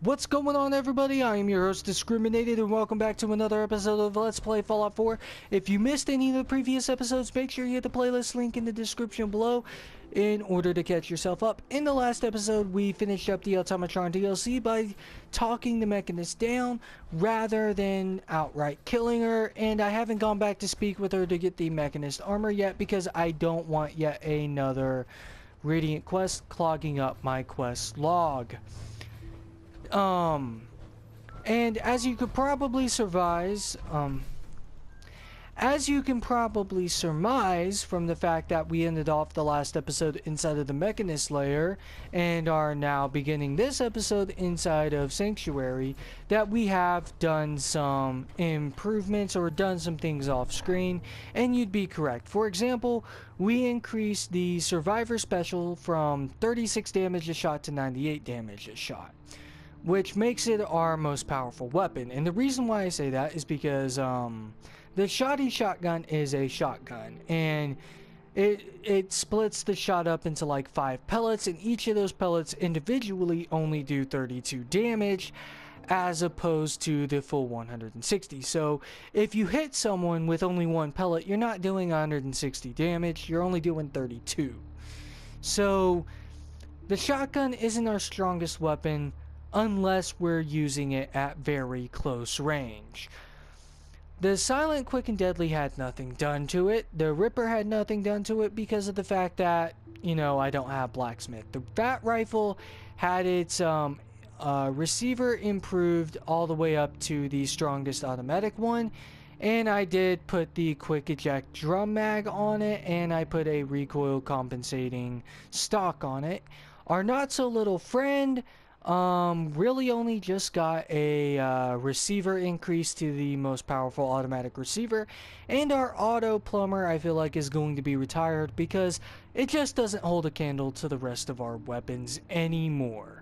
What's going on, everybody? I am your host, Discriminated, and welcome back to another episode of Let's Play Fallout 4. If you missed any of the previous episodes, make sure you hit the playlist link in the description below in order to catch yourself up. In the last episode, we finished up the Automatron DLC by talking the Mechanist down rather than outright killing her, and I haven't gone back to speak with her to get the Mechanist armor yet because I don't want yet another Radiant quest clogging up my quest log. And as you could probably surmise from the fact that we ended off the last episode inside of the Mechanist lair and are now beginning this episode inside of Sanctuary, that we have done some improvements or done some things off screen, and you'd be correct. For example, we increased the Survivor Special from 36 damage a shot to 98 damage a shot, which makes it our most powerful weapon. And the reason why I say that is because the Shoddy Shotgun is a shotgun, and it splits the shot up into like 5 pellets, and each of those pellets individually only do 32 damage as opposed to the full 160. So if you hit someone with only one pellet, you're not doing 160 damage, you're only doing 32. So the shotgun isn't our strongest weapon unless we're using it at very close range. The Silent, Quick, and Deadly had nothing done to it. The Ripper had nothing done to it because of the fact that, I don't have Blacksmith. The Fat Rifle had its receiver improved all the way up to the strongest automatic one, and I did put the Quick Eject Drum Mag on it, and I put a recoil compensating stock on it. Our Not So Little Friend really only just got a receiver increase to the most powerful automatic receiver, and our Auto Plumber I feel like is going to be retired because it just doesn't hold a candle to the rest of our weapons anymore.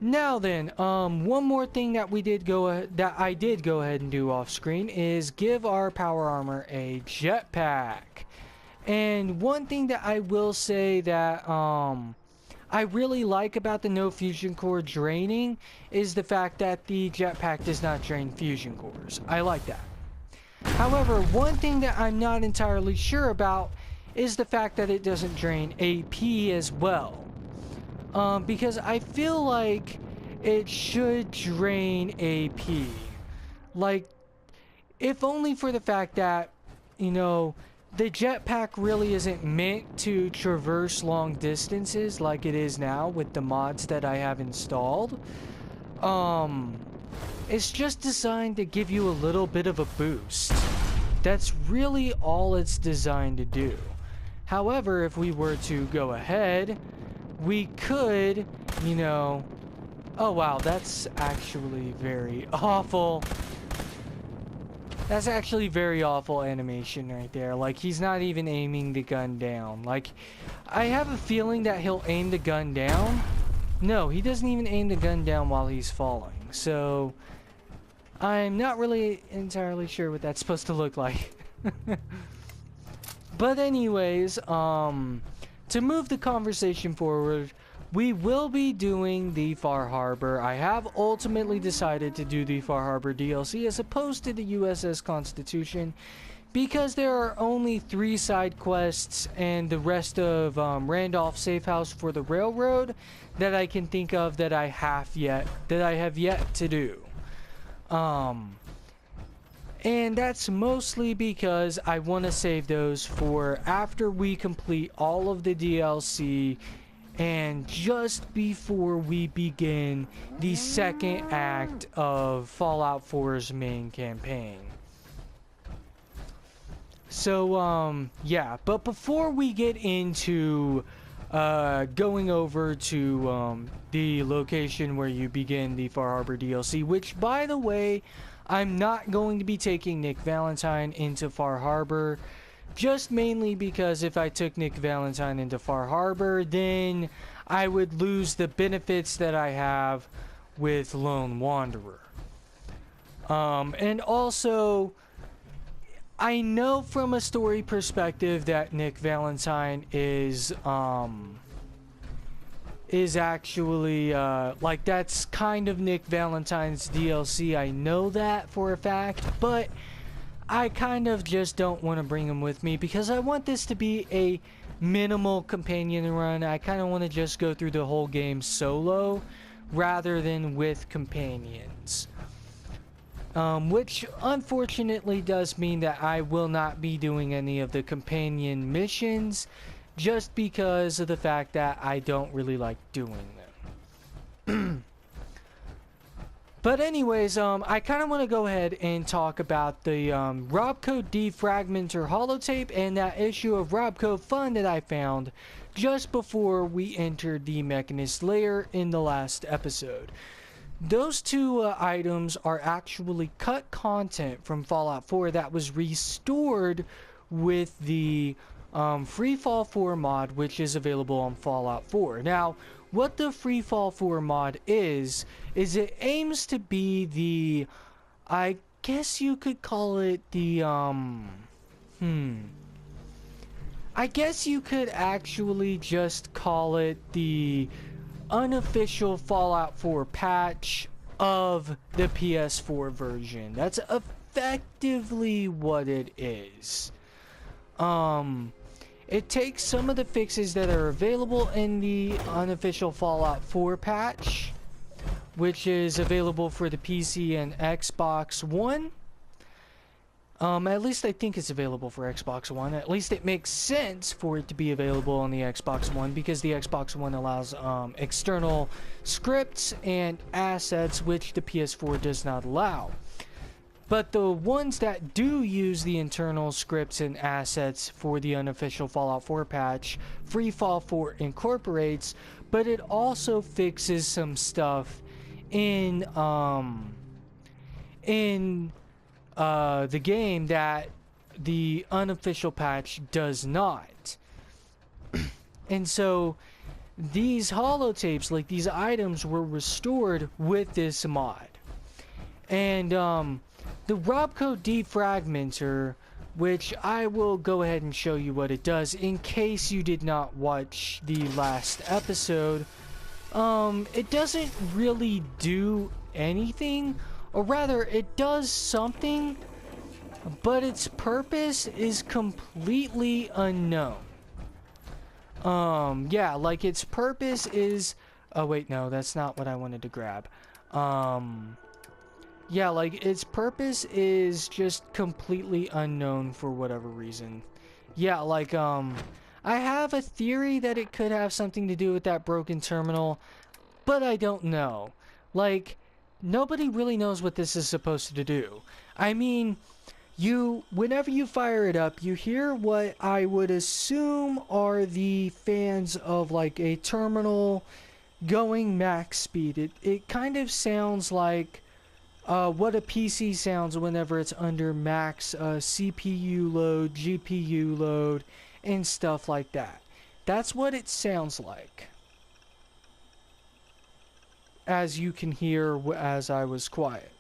Now then, one more thing that I did go ahead and do off screen is give our power armor a jetpack. And one thing that I will say that I really like about the no fusion core draining is the fact that the jetpack does not drain fusion cores. I like that. However, one thing that I'm not entirely sure about is the fact that it doesn't drain AP as well. Because I feel like it should drain AP. Like, if only for the fact that, the jetpack really isn't meant to traverse long distances like it is now with the mods that I have installed. It's just designed to give you a little bit of a boost. That's really all it's designed to do. However, if we were to go ahead, we could, oh wow, that's actually very awful. That's actually very awful animation right there. Like, he's not even aiming the gun down. Like, I have a feeling that he'll aim the gun down. No, he doesn't even aim the gun down while he's falling. So, I'm not really entirely sure what that's supposed to look like. But anyways, to move the conversation forward, we will be doing the Far Harbor. I have ultimately decided to do the Far Harbor DLC as opposed to the USS Constitution because there are only 3 side quests and the rest of Randolph Safe House for the Railroad that I can think of that I have yet to do. And that's mostly because I want to save those for after we complete all of the DLC and just before we begin the second act of Fallout 4's main campaign. So, yeah, but before we get into going over to the location where you begin the Far Harbor DLC, which, by the way, I'm not going to be taking Nick Valentine into Far Harbor, just mainly because if I took Nick Valentine into Far Harbor, then I would lose the benefits that I have with Lone Wanderer. And also, I know from a story perspective that Nick Valentine is is actually like that's kind of Nick Valentine's DLC. I know that for a fact, but I kind of just don't want to bring him with me because I want this to be a minimal companion run. I kind of want to just go through the whole game solo rather than with companions. Which unfortunately does mean that I will not be doing any of the companion missions just because of the fact that I don't really like doing them. But anyways, I kind of want to go ahead and talk about the Robco Defragmenter holotape and that issue of Robco Fun that I found just before we entered the Mechanist layer in the last episode. Those two items are actually cut content from Fallout 4 that was restored with the Freefall 4 mod, which is available on Fallout 4. Now, what the Freefall 4 mod is it aims to be the, I guess you could call it the, I guess you could actually just call it the unofficial Fallout 4 patch of the PS4 version. That's effectively what it is. It takes some of the fixes that are available in the unofficial Fallout 4 patch, which is available for the PC and Xbox One. At least I think it's available for Xbox One. At least it makes sense for it to be available on the Xbox One because the Xbox One allows external scripts and assets which the PS4 does not allow. But the ones that do use the internal scripts and assets for the unofficial Fallout 4 patch, Freefall 4 incorporates, but it also fixes some stuff in the game that the unofficial patch does not. And so these holotapes, like these items, were restored with this mod. And the Robco Defragmenter, which I will go ahead and show you what it does in case you did not watch the last episode. It doesn't really do anything, or rather it does something, but its purpose is completely unknown. Yeah, like its purpose is, oh wait, no, that's not what I wanted to grab. Yeah, like its purpose is just completely unknown for whatever reason. Yeah, like I have a theory that it could have something to do with that broken terminal, but I don't know. Like, nobody really knows what this is supposed to do. I mean, whenever you fire it up, you hear what I would assume are the fans of like a terminal going max speed. It kind of sounds like what a PC sounds whenever it's under max CPU load, GPU load, and stuff like that. That's what it sounds like. As you can hear as I was quiet.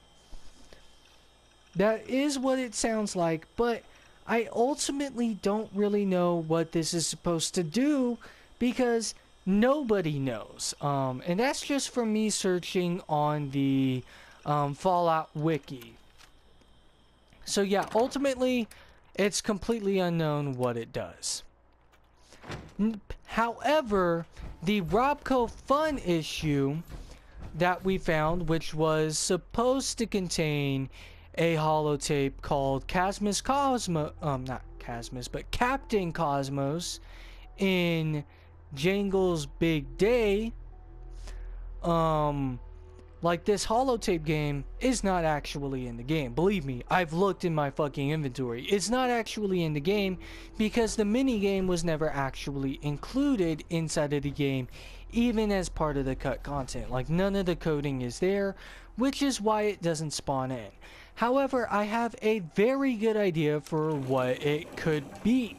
That is what it sounds like, but I ultimately don't really know what this is supposed to do because nobody knows. And that's just from me searching on the Fallout Wiki. So yeah, ultimately, it's completely unknown what it does. However, the Robco Fun issue that we found, which was supposed to contain a holotape called Casmus Cosmo, not Casmus, but Captain Cosmos in Jangle's Big Day, like this holotape game is not actually in the game. Believe me, I've looked in my fucking inventory. It's not actually in the game because the mini game was never actually included inside of the game, even as part of the cut content. Like, none of the coding is there, which is why it doesn't spawn in. However, I have a very good idea for what it could be.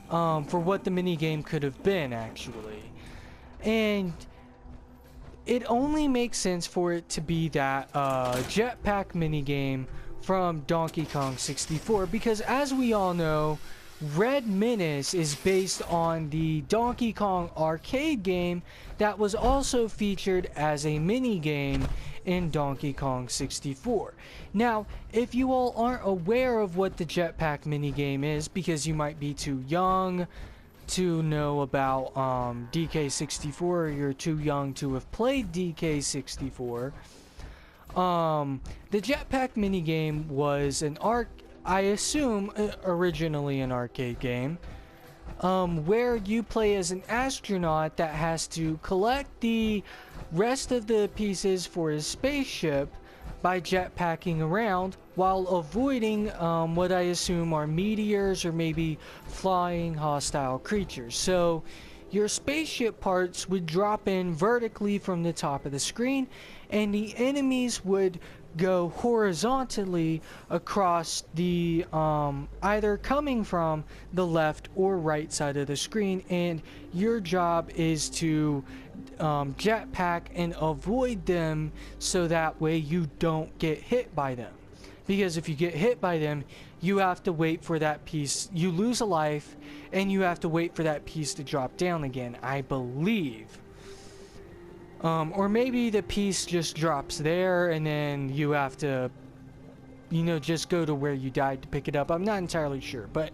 For what the mini game could have been, actually. And it only makes sense for it to be that jetpack minigame from Donkey Kong 64, because as we all know, Red Menace is based on the Donkey Kong arcade game that was also featured as a mini game in Donkey Kong 64. Now, if you all aren't aware of what the Jetpack minigame is, because you might be too young to know about DK64, or you're too young to have played DK64, the Jetpack minigame was I assume originally an arcade game, where you play as an astronaut that has to collect the rest of the pieces for his spaceship by jetpacking around while avoiding what I assume are meteors or maybe flying hostile creatures. So your spaceship parts would drop in vertically from the top of the screen, and the enemies would go horizontally across the either coming from the left or right side of the screen, and your job is to jetpack and avoid them so that way you don't get hit by them. Because if you get hit by them, you have to wait for that piece, you lose a life, and you have to wait for that piece to drop down again, I believe. Or maybe the piece just drops there and then you have to, just go to where you died to pick it up. I'm not entirely sure. But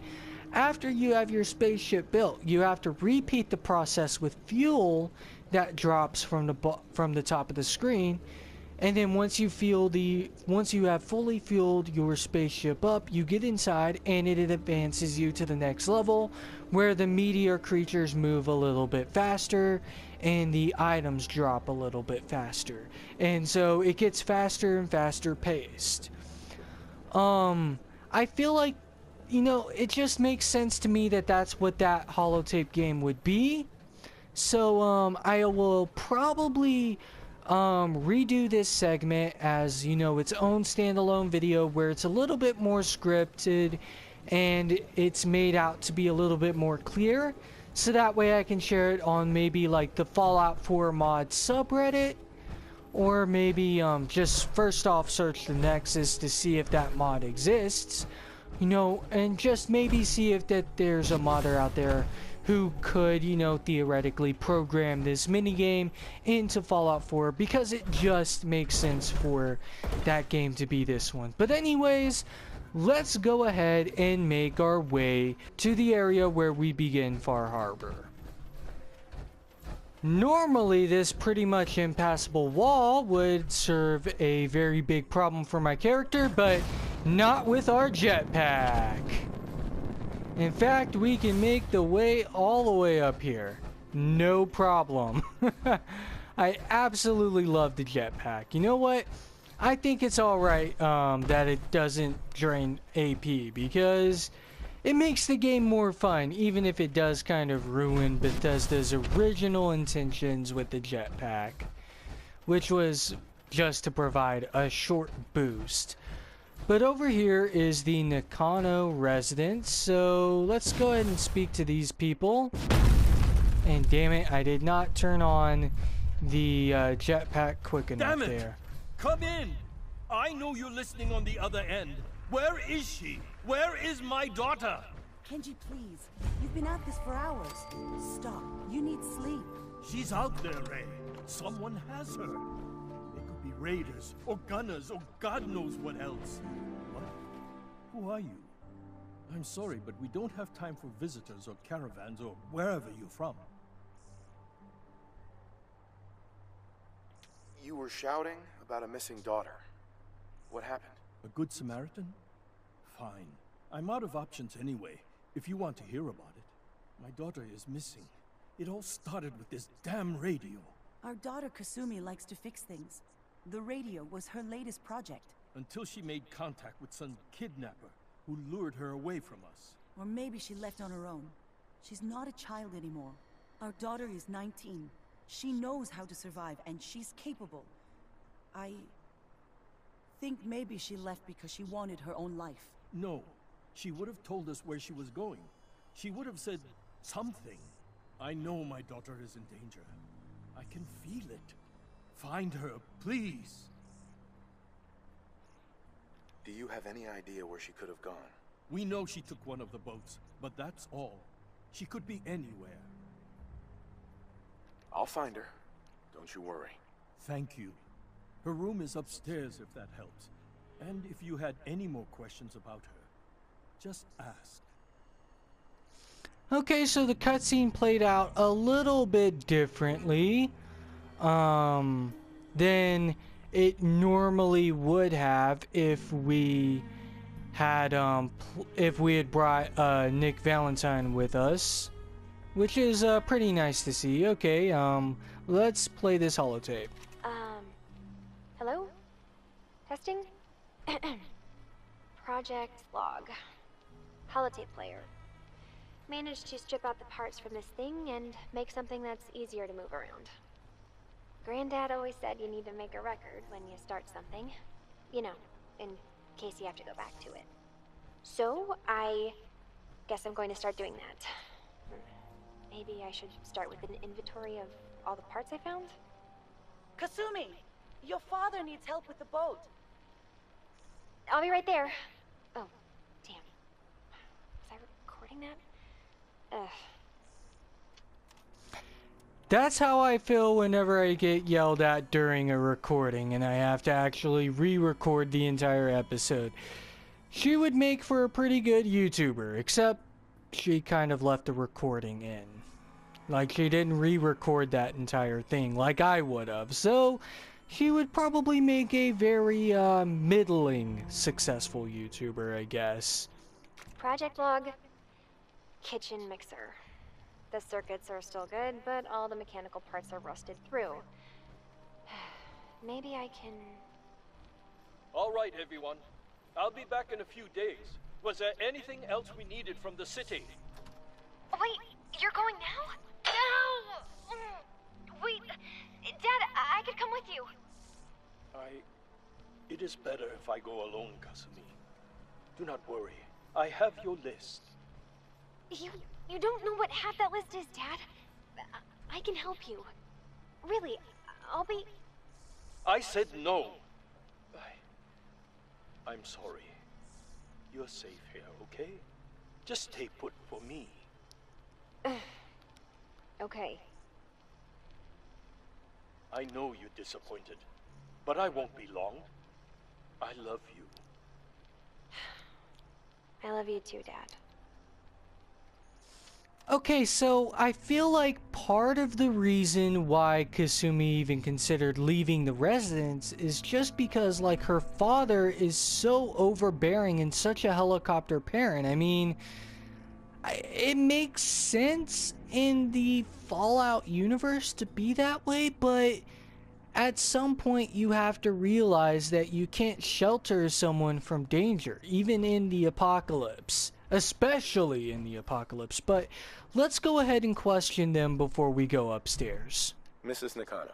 after you have your spaceship built, you have to repeat the process with fuel that drops from the top of the screen. And then once you have fully fueled your spaceship up, you get inside and it advances you to the next level where the meteor creatures move a little bit faster and the items drop a little bit faster. And so it gets faster and faster paced. I feel like, it just makes sense to me that that's what that holotape game would be. So, I will probably redo this segment as its own standalone video where it's a little bit more scripted and it's made out to be a little bit more clear, so that way I can share it on maybe like the Fallout 4 mod subreddit, or maybe just first off search the Nexus to see if that mod exists, and just maybe see if there's a modder out there who could, theoretically program this minigame into Fallout 4, because it just makes sense for that game to be this one. But anyways, let's go ahead and make our way to the area where we begin Far Harbor. Normally, this pretty much impassable wall would serve a very big problem for my character, but not with our jetpack. In fact, we can make the way all the way up here. No problem. I absolutely love the jetpack. You know what? I think it's alright that it doesn't drain AP, because it makes the game more fun, even if it does kind of ruin Bethesda's original intentions with the jetpack, which was just to provide a short boost. But over here is the Nakano residence, so let's go ahead and speak to these people. And damn it, I did not turn on the jetpack quick enough there. Come in! I know you're listening on the other end. Where is she? Where is my daughter? Kenji, please. You've been at this for hours. Stop. You need sleep. She's out there, Ray. Someone has her. They could be raiders, or gunners, or God knows what else. What? Who are you? I'm sorry, but we don't have time for visitors or caravans or wherever you're from. You were shouting about a missing daughter. What happened? A good Samaritan? Fine. I'm out of options anyway, if you want to hear about it. My daughter is missing. It all started with this damn radio. Our daughter Kasumi likes to fix things. The radio was her latest project. Until she made contact with some kidnapper who lured her away from us. Or maybe she left on her own. She's not a child anymore. Our daughter is 19. She knows how to survive, and she's capable. I think maybe she left because she wanted her own life. No. She would have told us where she was going. She would have said something. I know my daughter is in danger. I can feel it. Find her, please. Do you have any idea where she could have gone? We know she took one of the boats, but that's all. She could be anywhere. I'll find her. Don't you worry. Thank you. Her room is upstairs if that helps. And if you had any more questions about her, just ask. Okay, so the cutscene played out a little bit differently than it normally would have if we had brought Nick Valentine with us, which is pretty nice to see. Okay, let's play this holotape. Hello? Testing? Project Log. Holotape player. Managed to strip out the parts from this thing and make something that's easier to move around. Granddad always said you need to make a record when you start something. You know, in case you have to go back to it. So, I guess I'm going to start doing that. Maybe I should start with an inventory of all the parts I found? Kasumi! Your father needs help with the boat. I'll be right there. Oh, damn. Was I recording that? Ugh. That's how I feel whenever I get yelled at during a recording and I have to actually re-record the entire episode. She would make for a pretty good YouTuber, except she kind of left the recording in. Like, she didn't re-record that entire thing like I would have, so she would probably make a very middling successful YouTuber, I guess. Project Log. Kitchen mixer. The circuits are still good, but all the mechanical parts are rusted through. Maybe I can... All right, everyone. I'll be back in a few days. Was there anything else we needed from the city? Wait, you're going now? No! Wait, Dad, I could come with you. It is better if I go alone, Kasumi. Do not worry. I have your list. You don't know what half that list is, Dad. I can help you. Really, I'll be... I said no. I'm sorry. You're safe here, okay? Just stay put for me. Okay. I know you're disappointed, but I won't be long. I love you. I love you too, Dad. Okay, so I feel like part of the reason why Kasumi even considered leaving the residence is just because, like, her father is so overbearing and such a helicopter parent. I mean, it makes sense in the Fallout universe to be that way, but at some point you have to realize that you can't shelter someone from danger, even in the apocalypse. Especially in the apocalypse, but let's go ahead and question them before we go upstairs. Mrs. Nakano.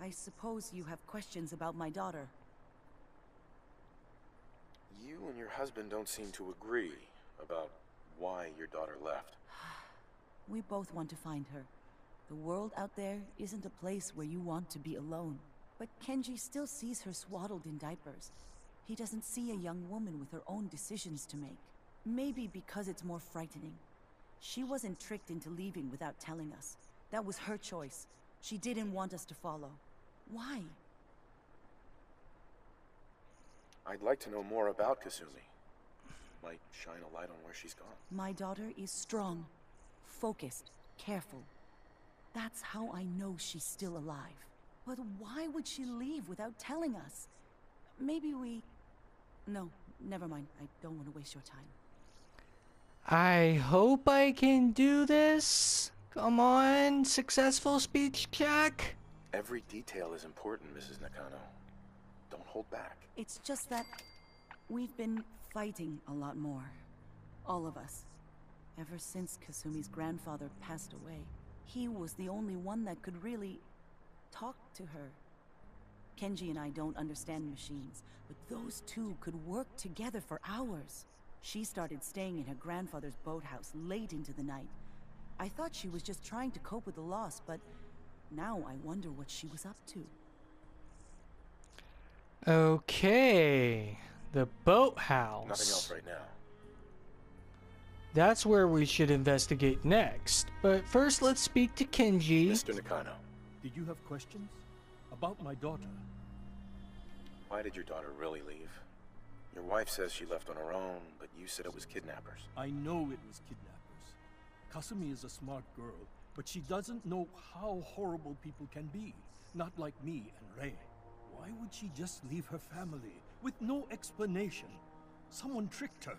I suppose you have questions about my daughter. You and your husband don't seem to agree about why your daughter left. We both want to find her. The world out there isn't a place where you want to be alone. But Kenji still sees her swaddled in diapers. He doesn't see a young woman with her own decisions to make. Maybe because it's more frightening. She wasn't tricked into leaving without telling us. That was her choice. She didn't want us to follow. Why? I'd like to know more about Kasumi. Might shine a light on where she's gone. My daughter is strong, focused, careful. That's how I know she's still alive. But why would she leave without telling us? Maybe we... No, never mind. I don't want to waste your time. I hope I can do this. Come on, successful speech check. Every detail is important, Mrs. Nakano. Don't hold back. It's just that we've been fighting a lot more. All of us. Ever since Kasumi's grandfather passed away, he was the only one that could really talk to her. Kenji and I don't understand machines, but those two could work together for hours. She started staying in her grandfather's boathouse late into the night. I thought she was just trying to cope with the loss, but now I wonder what she was up to. Okay, the boathouse. Nothing else right now. That's where we should investigate next. But first, let's speak to Kenji. Mr. Nakano, Did you have questions? About my daughter? why did your daughter really leave? Your wife says she left on her own, but you said it was kidnappers. I know it was kidnappers. Kasumi is a smart girl, but she doesn't know how horrible people can be. Not like me and Rei. Why would she just leave her family with no explanation? Someone tricked her.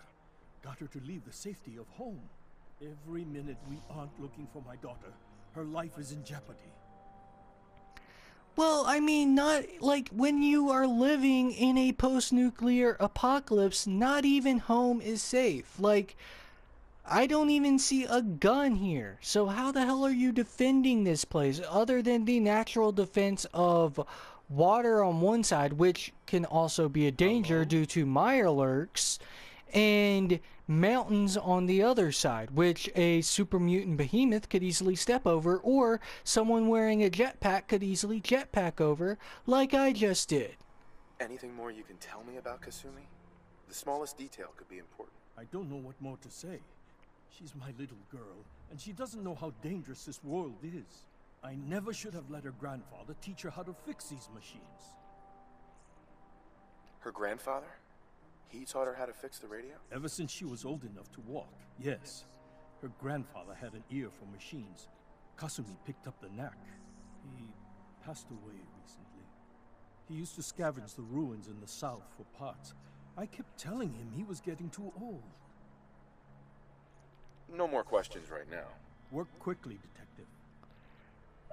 Got her to leave the safety of home. Every minute we aren't looking for my daughter, her life is in jeopardy. Well, I mean, not like when you are living in a post-nuclear apocalypse, not even home is safe. Like, I don't even see a gun here. So how the hell are you defending this place other than the natural defense of water on one side, which can also be a danger due to Mirelurks, and mountains on the other side, which a super mutant behemoth could easily step over, or someone wearing a jetpack could easily jetpack over, like I just did. Anything more you can tell me about Kasumi? The smallest detail could be important. I don't know what more to say. She's my little girl, and she doesn't know how dangerous this world is. I never should have let her grandfather teach her how to fix these machines. Her grandfather? He taught her how to fix the radio? Ever since she was old enough to walk, yes. Her grandfather had an ear for machines. Kasumi picked up the knack. He passed away recently. He used to scavenge the ruins in the south for parts. I kept telling him he was getting too old. No more questions right now. Work quickly, Detective.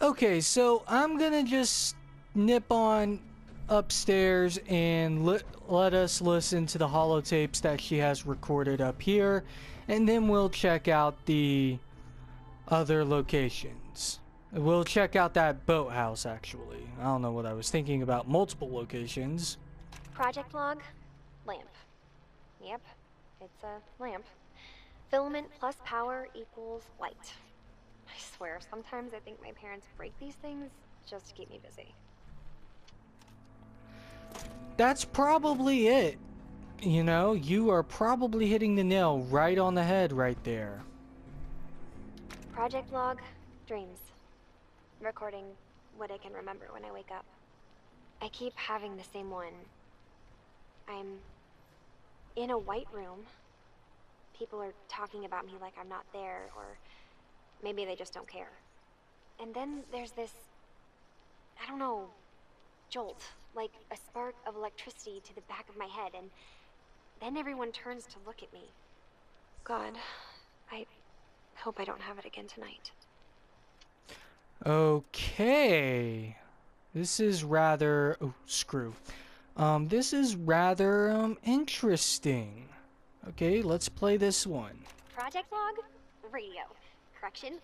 Okay, so I'm gonna just nip on upstairs and let us listen to the holotapes that she has recorded up here, and then we'll check out the other locations. We'll check out that boathouse, actually. I don't know what I was thinking about multiple locations. Project log, lamp. Yep, it's a lamp. Filament plus power equals light. I swear, sometimes I think my parents break these things just to keep me busy. That's probably it. You know, you are probably hitting the nail right on the head right there. Project log, dreams. Recording what I can remember when I wake up. I keep having the same one. I'm in a white room. People are talking about me like I'm not there, or maybe they just don't care. And then there's this, I don't know, jolt, like a spark of electricity to the back of my head, and then everyone turns to look at me. God, I hope I don't have it again tonight. Okay. This is rather... Oh, screw. This is rather, interesting. Okay, let's play this one. Project log, radio. Correction,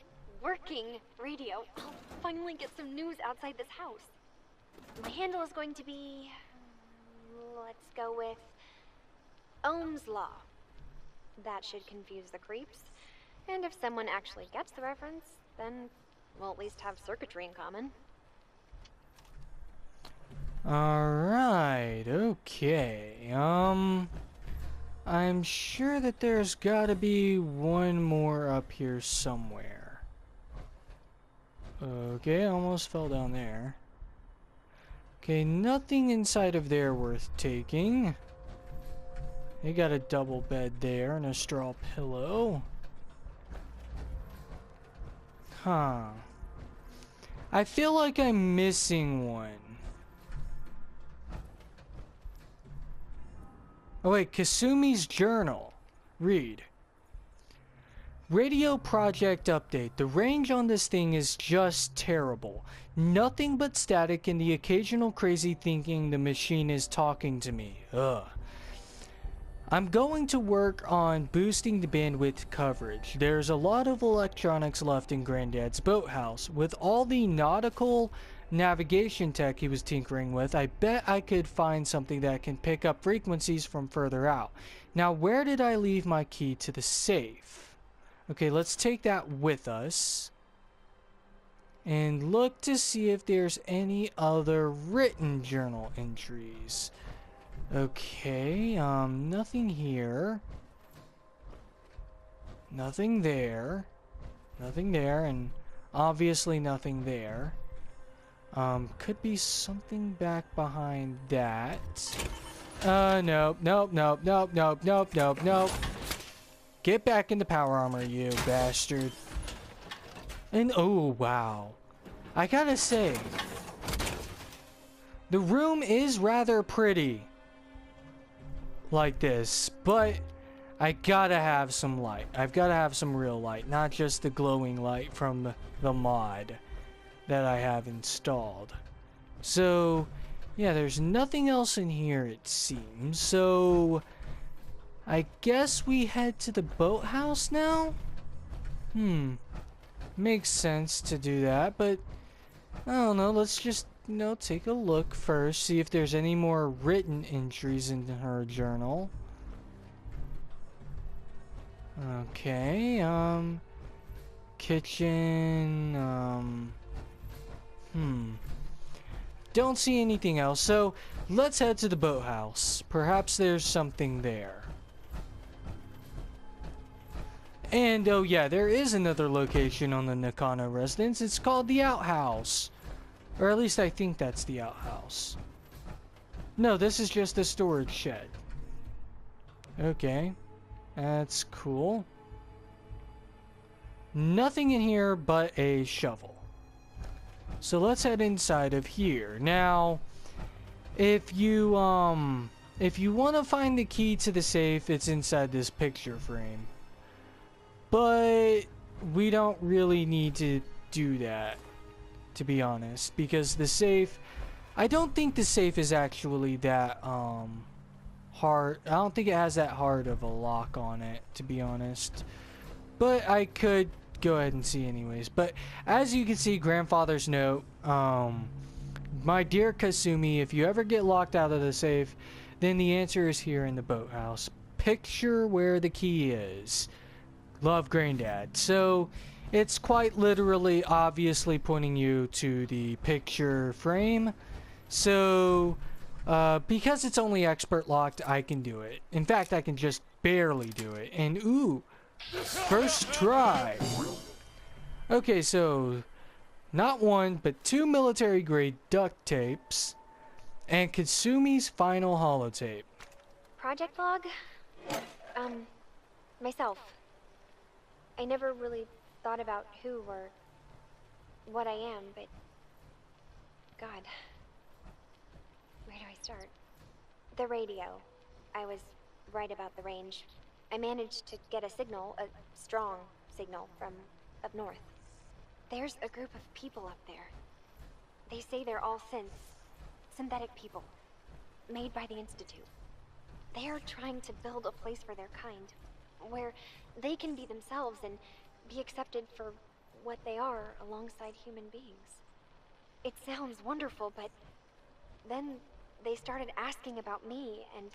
working radio. I'll finally get some news outside this house. My handle is going to be... let's go with... Ohm's Law. That should confuse the creeps. And if someone actually gets the reference, then we'll at least have circuitry in common. Alright, okay. I'm sure that there's gotta be one more up here somewhere. Okay, almost fell down there. Okay, nothing inside of there worth taking. They got a double bed there and a straw pillow. Huh. I feel like I'm missing one. Oh wait, Kasumi's journal. Read. Radio project update. The range on this thing is just terrible. Nothing but static and the occasional crazy thinking the machine is talking to me. Ugh. I'm going to work on boosting the bandwidth coverage. There's a lot of electronics left in Granddad's boathouse. With all the nautical navigation tech he was tinkering with, I bet I could find something that can pick up frequencies from further out. Now, where did I leave my key to the safe? Okay, let's take that with us and look to see if there's any other written journal entries. Okay, nothing here. Nothing there. Nothing there, and obviously nothing there. Could be something back behind that. Nope, nope, nope, nope, nope, nope, nope, nope. Get back in the power armor, you bastard. And oh, wow. I gotta say, the room is rather pretty like this, but I gotta have some light. I've gotta have some real light, not just the glowing light from the mod that I have installed. So, yeah, there's nothing else in here, it seems. So, I guess we head to the boathouse now? Makes sense to do that, but I don't know, let's just, take a look first, see if there's any more written entries in her journal. Okay, kitchen, don't see anything else, so let's head to the boathouse. Perhaps there's something there. And, oh yeah, there is another location on the Nakano residence. It's called the outhouse. Or at least I think that's the outhouse. No, this is just a storage shed. Okay. That's cool. Nothing in here but a shovel. So let's head inside of here. Now, if you want to find the key to the safe, it's inside this picture frame. But we don't really need to do that, to be honest, because the safe, I don't think the safe is actually that hard. I don't think it has that hard of a lock on it, to be honest. But I could go ahead and see anyways. But as you can see, grandfather's note, my dear Kasumi, if you ever get locked out of the safe, then the answer is here in the boathouse. Picture where the key is. Love, Granddad. So it's quite literally obviously pointing you to the picture frame. So because it's only expert locked, I can do it. In fact, I can just barely do it. And ooh, first try. Okay, so not one, but 2 military grade duct tapes and Katsumi's final holotape. Project log? Myself. I never really thought about who or what I am, but God, where do I start? The radio. I was right about the range. I managed to get a signal, a strong signal from up north. There's a group of people up there. They say they're all synthetic people, made by the Institute. They're trying to build a place for their kind, where they can be themselves and be accepted for what they are alongside human beings. It sounds wonderful, but then they started asking about me, and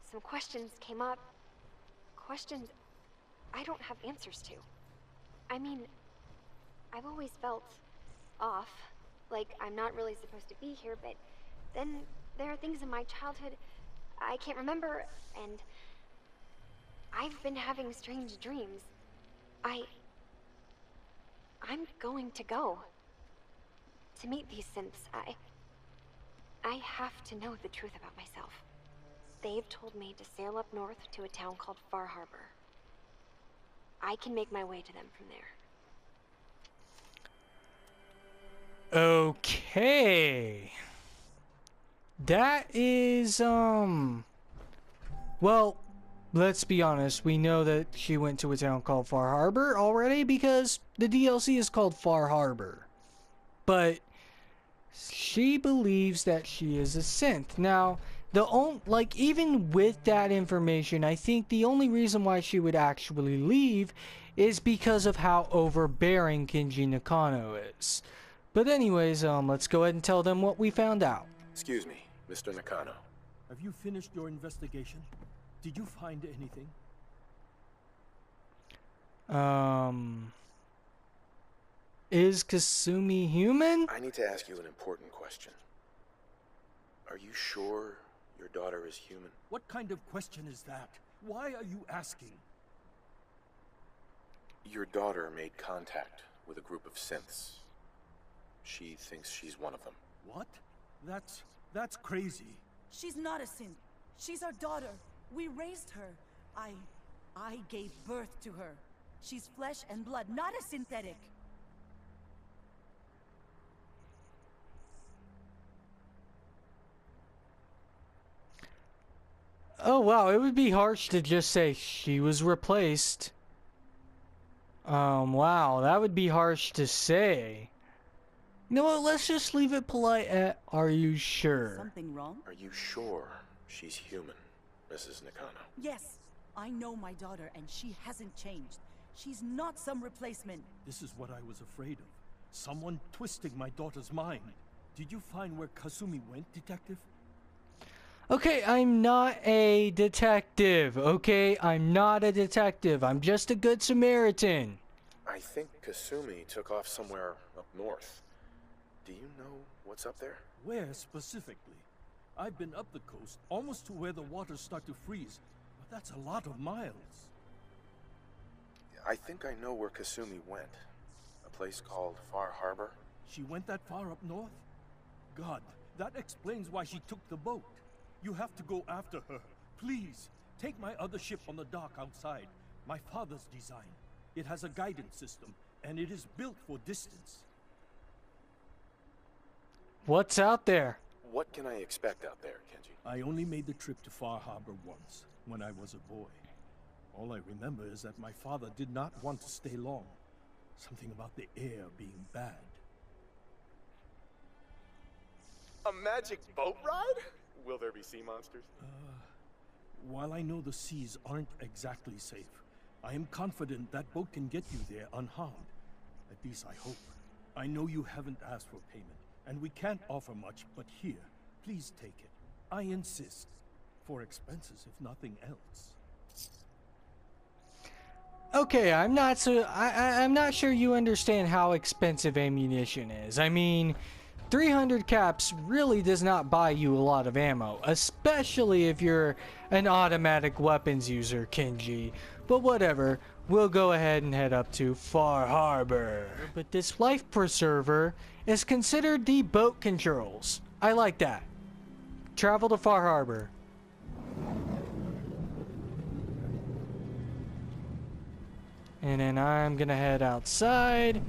some questions came up. Questions I don't have answers to. I mean, I've always felt off, like I'm not really supposed to be here, but then there are things in my childhood I can't remember, and I've been having strange dreams. I'm going to go to meet these synths. I have to know the truth about myself. They've told me to sail up north to a town called Far Harbor. I can make my way to them from there. Okay. That is, well, let's be honest. We know that she went to a town called Far Harbor already because the DLC is called Far Harbor. But she believes that she is a synth. Now, even with that information, I think the only reason why she would actually leave is because of how overbearing Kinji Nakano is. But anyways, let's go ahead and tell them what we found out. Excuse me, Mr. Nakano. Have you finished your investigation? Did you find anything? Is Kasumi human? I need to ask you an important question. Are you sure your daughter is human? What kind of question is that? Why are you asking? Your daughter made contact with a group of synths. She thinks she's one of them. What? That's crazy. She's not a synth. She's our daughter. We raised her. I gave birth to her. She's flesh and blood, not a synthetic. Oh wow, it would be harsh to just say she was replaced. Wow, that would be harsh to say. You know what, let's just leave it polite at, are you sure? Something wrong? Are you sure she's human, Mrs. Nakano? Yes. I know my daughter, and she hasn't changed. She's not some replacement. This is what I was afraid of. Someone twisting my daughter's mind. Did you find where Kasumi went, Detective? Okay, I'm not a detective, okay? I'm not a detective. I'm just a good Samaritan. I think Kasumi took off somewhere up north. Do you know what's up there? Where specifically? I've been up the coast, almost to where the waters start to freeze. But that's a lot of miles. I think I know where Kasumi went. A place called Far Harbor. She went that far up north? God, that explains why she took the boat. You have to go after her. Please, take my other ship on the dock outside. My father's design. It has a guidance system, and it is built for distance. What's out there? What can I expect out there, Kenji? I only made the trip to Far Harbor once, when I was a boy. All I remember is that my father did not want to stay long. Something about the air being bad. A magic boat ride? Will there be sea monsters? While I know the seas aren't exactly safe, I am confident that boat can get you there unharmed. At least I hope. I know you haven't asked for payment, and we can't offer much, but here, please take it. I insist. For expenses, if nothing else. Okay, I'm not sure you understand how expensive ammunition is. I mean, 300 caps really does not buy you a lot of ammo, especially if you're an automatic weapons user, Kenji. But whatever, we'll go ahead and head up to Far Harbor. But this life preserver is considered the boat controls. I like that. Travel to Far Harbor. And then I'm gonna head outside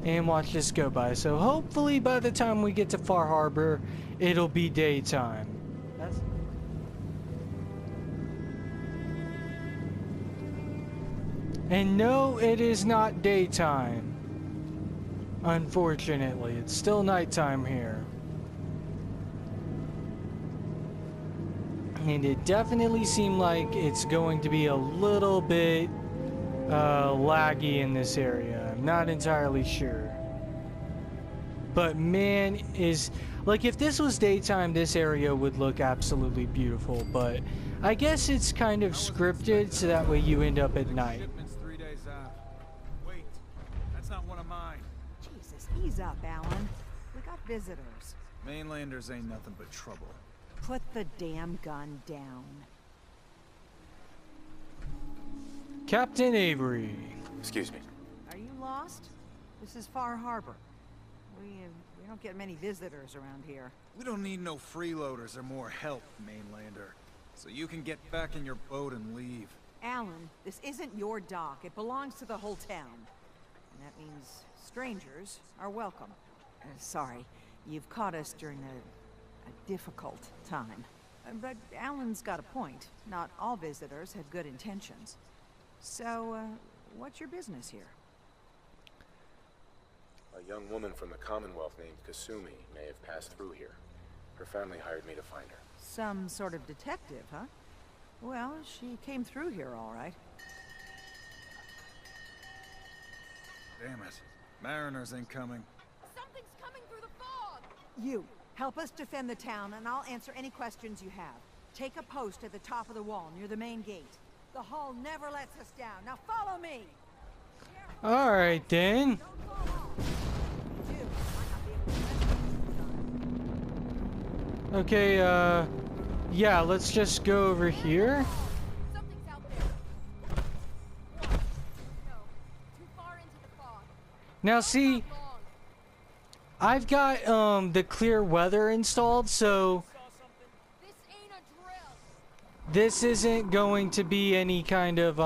and watch this go by. So hopefully by the time we get to Far Harbor, it'll be daytime. And no, it is not daytime. Unfortunately, it's still nighttime here. And it definitely seemed like it's going to be a little bit laggy in this area. I'm not entirely sure. But man, is like if this was daytime, this area would look absolutely beautiful. But I guess it's kind of scripted so that way you end up at night. Shipment's 3 days out. Wait, that's not one of mine. Jesus, ease up, Alan. We got visitors. Mainlanders ain't nothing but trouble. Put the damn gun down. Captain Avery. Excuse me. Are you lost? This is Far Harbor. We don't get many visitors around here. We don't need no freeloaders or more help, Mainlander. So you can get back in your boat and leave. Alan, this isn't your dock. It belongs to the whole town. And that means strangers are welcome. Sorry, you've caught us during a difficult time. But Alan's got a point. Not all visitors have good intentions. So, what's your business here? A young woman from the Commonwealth named Kasumi may have passed through here. Her family hired me to find her. Some sort of detective, huh? Well, she came through here all right. Damn it. Mariners ain't coming. Something's coming through the fog! You, help us defend the town, and I'll answer any questions you have. Take a post at the top of the wall, near the main gate. The Hall never lets us down. Now follow me! Alright then. Okay, yeah, let's just go over here. Something's out there. 1, no, 2, Now see, I've got the clear weather installed, so This ain't a drill. this isn't going to be any kind of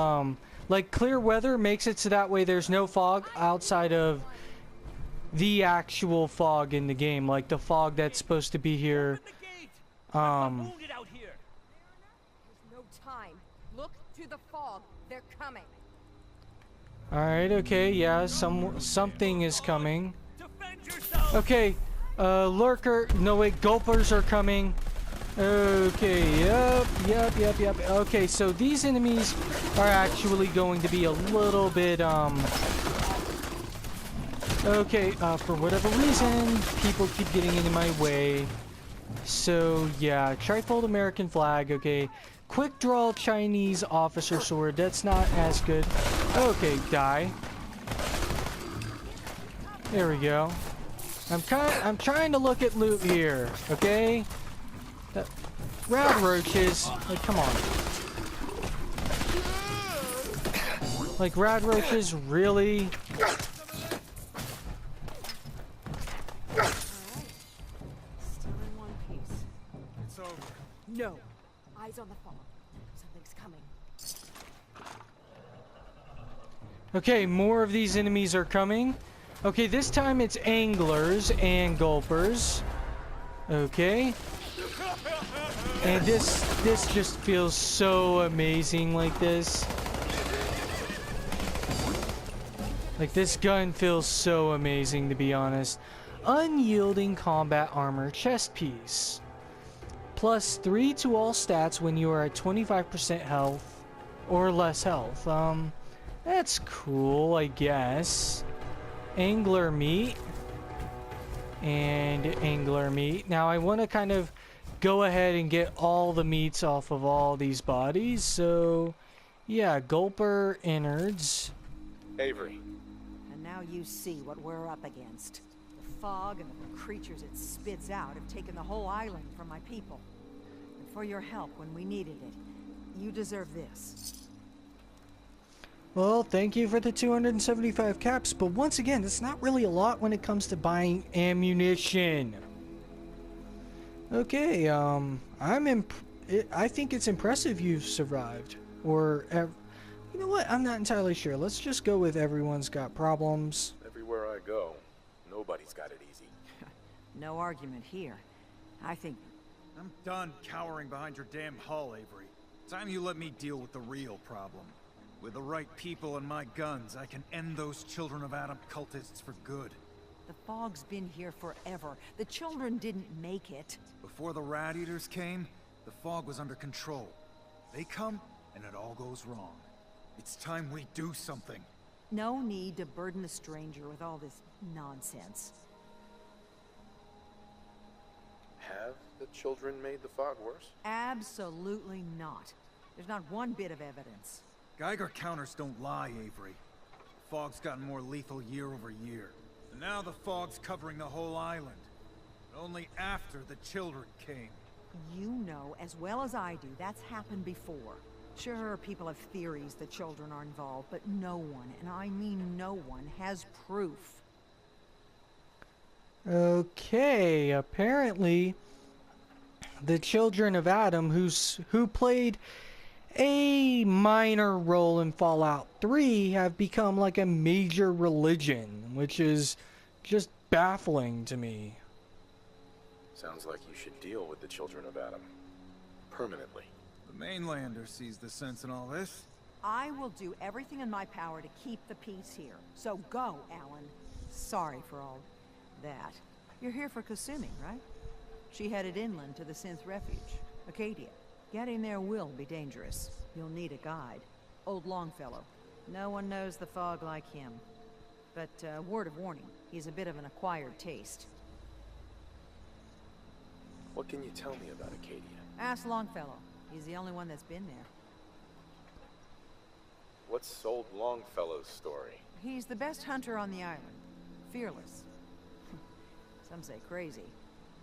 like clear weather makes it so that way there's no fog outside of the actual fog in the game, like the fog that's supposed to be here. There's no time. Look to the fog. They're coming. All right, okay, yeah, something is coming. Okay, lurker. No wait, gulpers are coming. Okay, yep. Okay, so these enemies are actually going to be a little bit okay, for whatever reason, people keep getting into my way. So yeah, trifold American flag. Okay, quick draw Chinese officer sword. That's not as good. Okay, die. There we go. I'm trying to look at loot here. Okay. Rad roaches. Like, come on. Like rad roaches, really? Still in one piece. It's over. No. Eyes on the fog. Something's coming. Okay, more of these enemies are coming. Okay, this time it's anglers and gulpers. Okay. And this just feels so amazing like this. Like this gun feels so amazing, to be honest. Unyielding combat armor chest piece. Plus 3 to all stats when you are at 25% health or less health. That's cool, I guess. Angler meat. And angler meat. Now I want to kind of go ahead and get all the meats off of all these bodies. So, yeah, gulper innards. Avery. And now you see what we're up against. The fog and the creatures it spits out have taken the whole island from my people. And for your help when we needed it, you deserve this. Well, thank you for the 275 caps, but once again, it's not really a lot when it comes to buying ammunition. Okay, I think it's impressive you've survived. Or, you know what? I'm not entirely sure. Let's just go with everyone's got problems. Everywhere I go, nobody's got it easy. No argument here. I think I'm done cowering behind your damn hull, Avery. Time you let me deal with the real problem. With the right people and my guns, I can end those Children of Adam cultists for good. the fog's been here forever. The children didn't make it. Before the Rat Eaters came, the fog was under control. They come, and it all goes wrong. It's time we do something. No need to burden the stranger with all this nonsense. Have the children made the fog worse? Absolutely not. There's not one bit of evidence. Geiger counters don't lie, Avery. The fog's gotten more lethal year over year. And now the fog's covering the whole island. But only after the children came. You know as well as I do that's happened before. Sure, people have theories the children are involved, but no one, and I mean no one, has proof. Okay, apparently the Children of Adam, who played a minor role in Fallout 3, have become like a major religion, which is just baffling to me. Sounds like you should deal with the Children of Adam. Permanently. The mainlander sees the sense in all this. I will do everything in my power to keep the peace here. So go, Alan. Sorry for all that. You're here for Kasumi, right? She headed inland to the Synth Refuge, Acadia. Getting there will be dangerous. You'll need a guide. Old Longfellow. No one knows the fog like him. But, word of warning, he's a bit of an acquired taste. What can you tell me about Acadia? Ask Longfellow. He's the only one that's been there. What's old Longfellow's story? He's the best hunter on the island. Fearless. Some say crazy.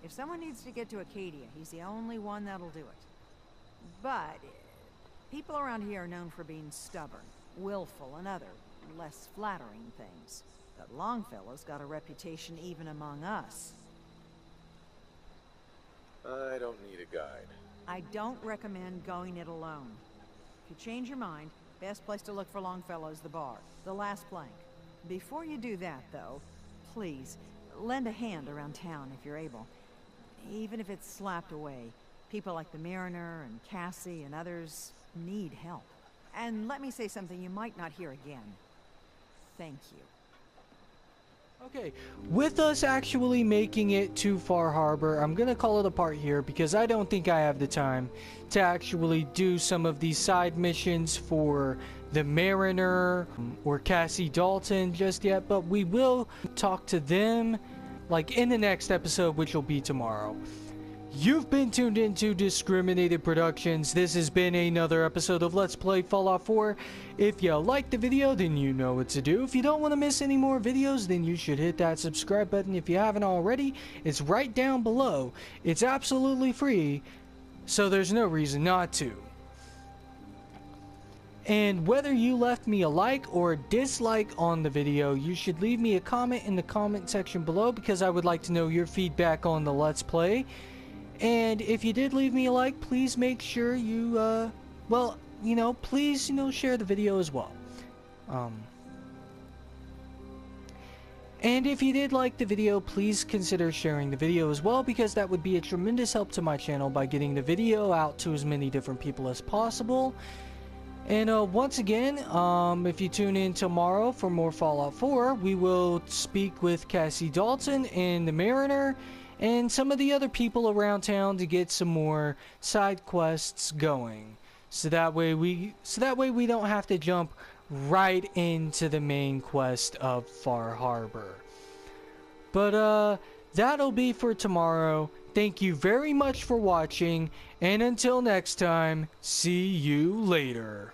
If someone needs to get to Acadia, he's the only one that'll do it. But people around here are known for being stubborn, willful, and other, less flattering things. But Longfellow's got a reputation even among us. I don't need a guide. I don't recommend going it alone. If you change your mind, best place to look for Longfellow's the bar, the last plank. Before you do that, though, please, lend a hand around town if you're able. Even if it's slapped away. People like the Mariner and Cassie and others need help. And let me say something you might not hear again. Thank you. Okay, with us actually making it to Far Harbor, I'm gonna call it a part here because I don't think I have the time to actually do some of these side missions for the Mariner or Cassie Dalton just yet, but we will talk to them like in the next episode, which will be tomorrow. You've been tuned into Discriminated Productions. This has been another episode of Let's Play Fallout 4. If you liked the video, then you know what to do. If you don't want to miss any more videos, then you should hit that subscribe button if you haven't already. It's right down below. It's absolutely free, so there's no reason not to. And whether you left me a like or a dislike on the video, you should leave me a comment in the comment section below because I would like to know your feedback on the Let's Play. And if you did leave me a like, please make sure you, well, you know, please, share the video as well. And if you did like the video, please consider sharing the video as well, because that would be a tremendous help to my channel by getting the video out to as many different people as possible. And once again, if you tune in tomorrow for more Fallout 4, we will speak with Cassie Dalton and the Mariner and some of the other people around town to get some more side quests going. So that way we don't have to jump right into the main quest of Far Harbor. But that'll be for tomorrow. Thank you very much for watching, and until next time, see you later.